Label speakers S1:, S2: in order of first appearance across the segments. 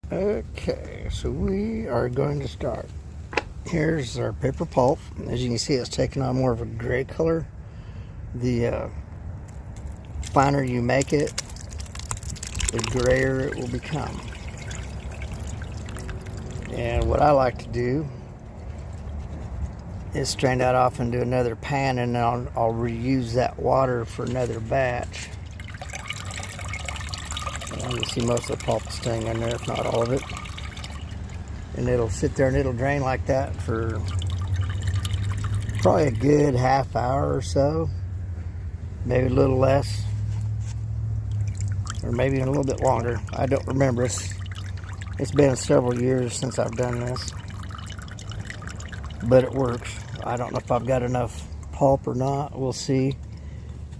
S1: Okay, so we are going to start. Here's our paper pulp. As you can see, it's taking on more of a gray color. The finer you make it, the grayer it will become. And what I like to do is strain that off into another pan, and then I'll reuse that water for another batch. And you see most of the pulp staying in there, if not all of it. And it'll sit there and it'll drain like that for probably a good half hour or so, maybe a little less, or maybe even a little bit longer. I don't remember. It's been several years since I've done this, but it works. I don't know if I've got enough pulp or not. We'll see.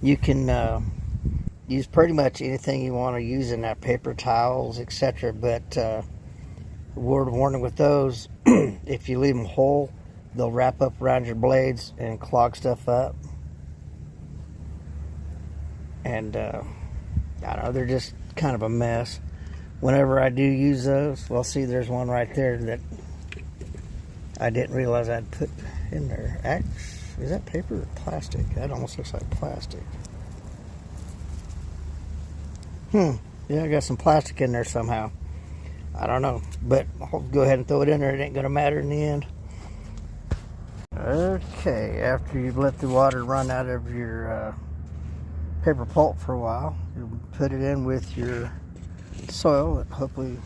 S1: You can use pretty much anything you want to use in that, paper towels, etc. But word of warning with those, if you leave them whole, they'll wrap up around your blades and clog stuff up. And I don't know, they're just kind of a mess. Whenever I do use those, well, see, there's one right there that I didn't realize I'd put in there. Is that paper or plastic? That almost looks like plastic. Yeah, I got some plastic in there somehow. I don't know, but I'll go ahead and throw it in there. It ain't gonna matter in the end. Okay, after you've let the water run out of your paper pulp for a while, you put it in with your soil that hopefully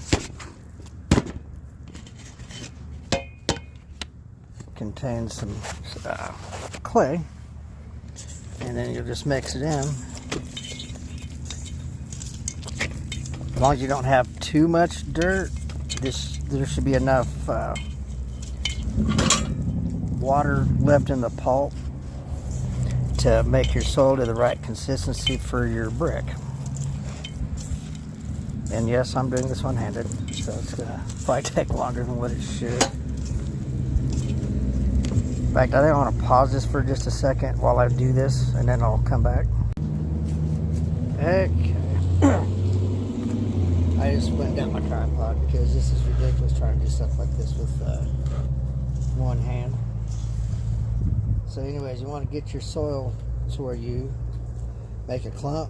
S1: contains some clay, and then you'll just mix it in. As long as you don't have too much dirt, there should be enough water left in the pulp to make your soil to the right consistency for your brick. And yes, I'm doing this one-handed, so it's gonna probably take longer than what it should. In fact, I think I want to pause this for just a second while I do this, and then I'll come back. Okay. I just went down my tripod because this is ridiculous trying to do stuff like this with one hand. So anyways, you want to get your soil to where you make a clump.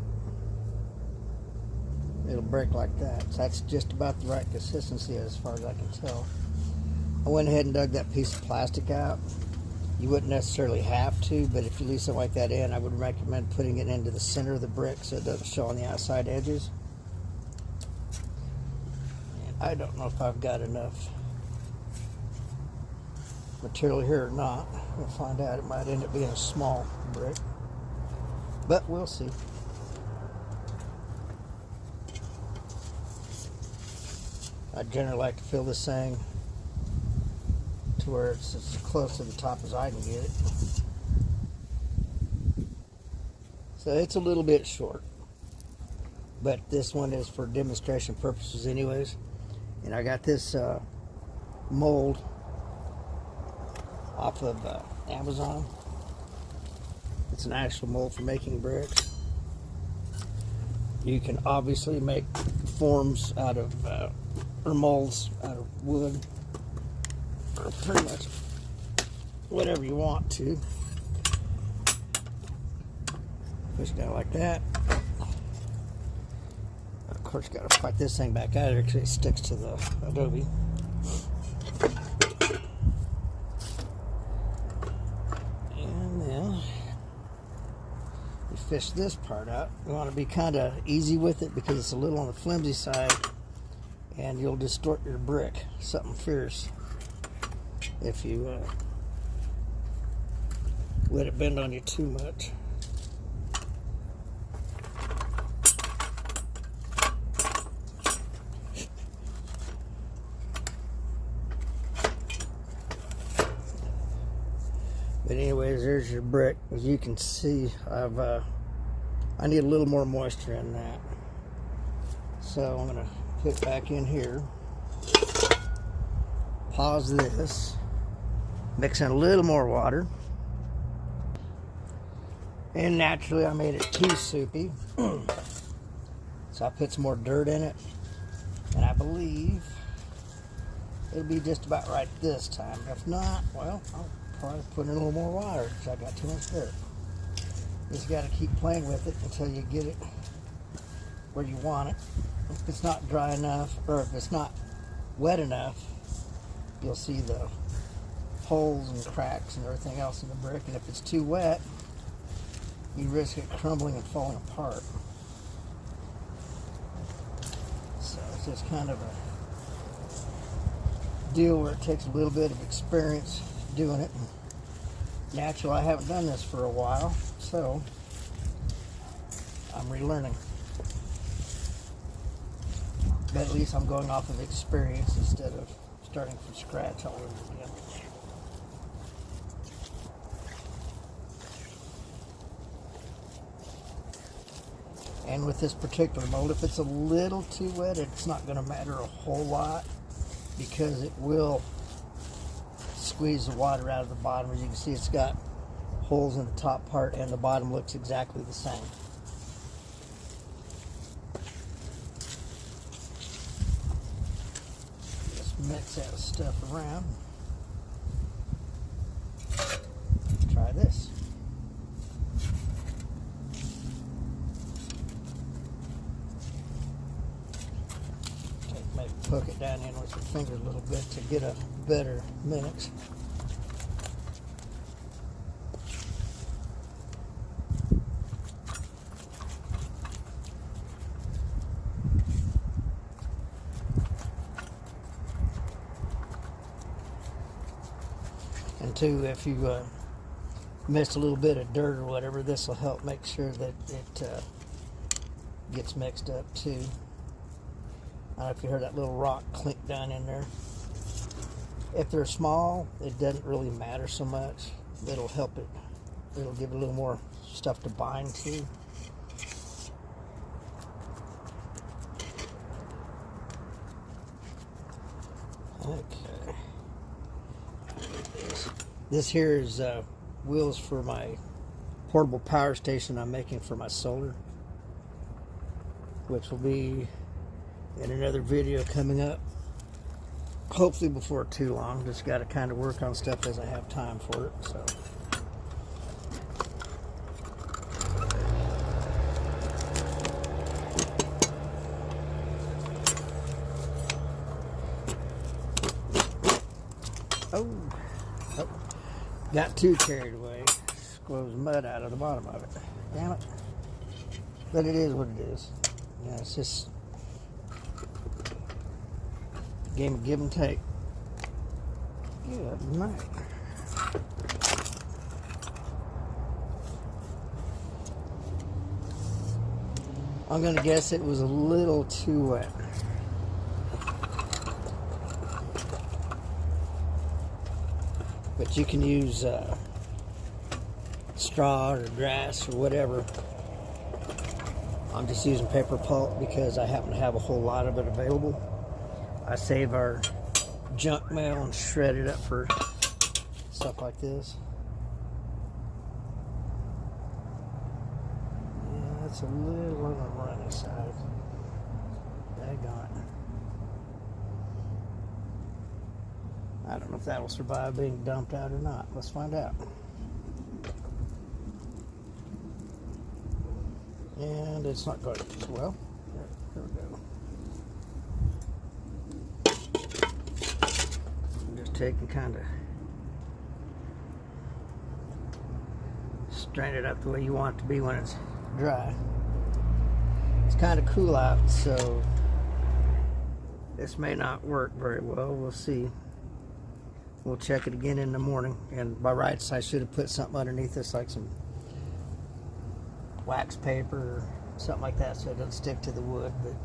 S1: It'll break like that. So that's just about the right consistency as far as I can tell. I went ahead and dug that piece of plastic out. You wouldn't necessarily have to, but if you leave something like that in, I would recommend putting it into the center of the brick so it doesn't show on the outside edges. I don't know if I've got enough material here or not. We'll find out. It might end up being a small brick, but we'll see. I generally like to fill this thing to where it's as close to the top as I can get it. So it's a little bit short, but this one is for demonstration purposes anyways. And I got this mold off of Amazon. It's an actual mold for making bricks. You can obviously make forms out of, or molds out of wood, or pretty much whatever you want to. Push it down like that. Of course, you got to fight this thing back out of here because it sticks to the adobe. And then you fish this part out. You want to be kind of easy with it because it's a little on the flimsy side, and you'll distort your brick something fierce if you let it bend on you too much. But anyways, there's your brick. As you can see, I need a little more moisture in that. So I'm gonna put it back in here. Pause this. Mix in a little more water. And naturally I made it too soupy. So I put some more dirt in it. And I believe it'll be just about right this time. If not, well, I'll probably put in a little more water because I got too much dirt. You just got to keep playing with it until you get it where you want it. If it's not dry enough, or if it's not wet enough, you'll see the holes and cracks and everything else in the brick. And if it's too wet, you risk it crumbling and falling apart. So it's just kind of a deal where it takes a little bit of experience doing it. Naturally, I haven't done this for a while, so I'm relearning. But at least I'm going off of experience instead of starting from scratch all over again. And with this particular mold, if it's a little too wet, it's not going to matter a whole lot because it will squeeze the water out of the bottom. As you can see, it's got holes in the top part and the bottom looks exactly the same. Just mix that stuff around. Try this. Maybe poke it down in with your finger a little bit to get a better mix. And two, if you missed a little bit of dirt or whatever, this will help make sure that it gets mixed up too. I don't know if you heard that little rock clink down in there. If they're small, it doesn't really matter so much. It'll help it. It'll give it a little more stuff to bind to. Okay. This here is wheels for my portable power station I'm making for my solar, which will be in another video coming up, hopefully before too long. Just got to kind of work on stuff as I have time for it. So oh, got too carried away. Squoze mud out of the bottom of it. Damn it. But it is what it is. Yeah, it's just game of give and take. Good night. I'm gonna guess it was a little too wet. But you can use straw or grass or whatever. I'm just using paper pulp because I happen to have a whole lot of it available. I save our junk mail and shred it up for stuff like this. Yeah, that's a little on the runny side. Daggone it. I don't know if that will survive being dumped out or not. Let's find out. And it's not going as well. There we go. Just take and kind of strain it up the way you want it to be when it's dry. It's kind of cool out, so this may not work very well. We'll see. We'll check it again in the morning. And by rights, I should have put something underneath this, like some wax paper or something like that, so it doesn't stick to the wood, but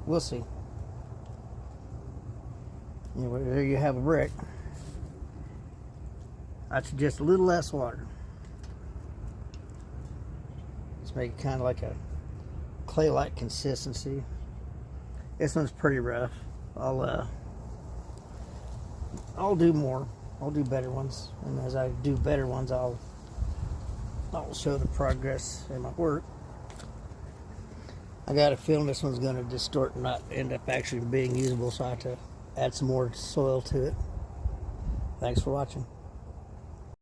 S1: we'll see. Anyway, there you have a brick. That's just a little less water. Let's make it kind of like a clay-like consistency. This one's pretty rough. I'll do more. I'll do better ones, and as I do better ones, I'll show the progress in my work. I got a feeling this one's going to distort and not end up actually being usable, so I have to add some more soil to it. Thanks for watching.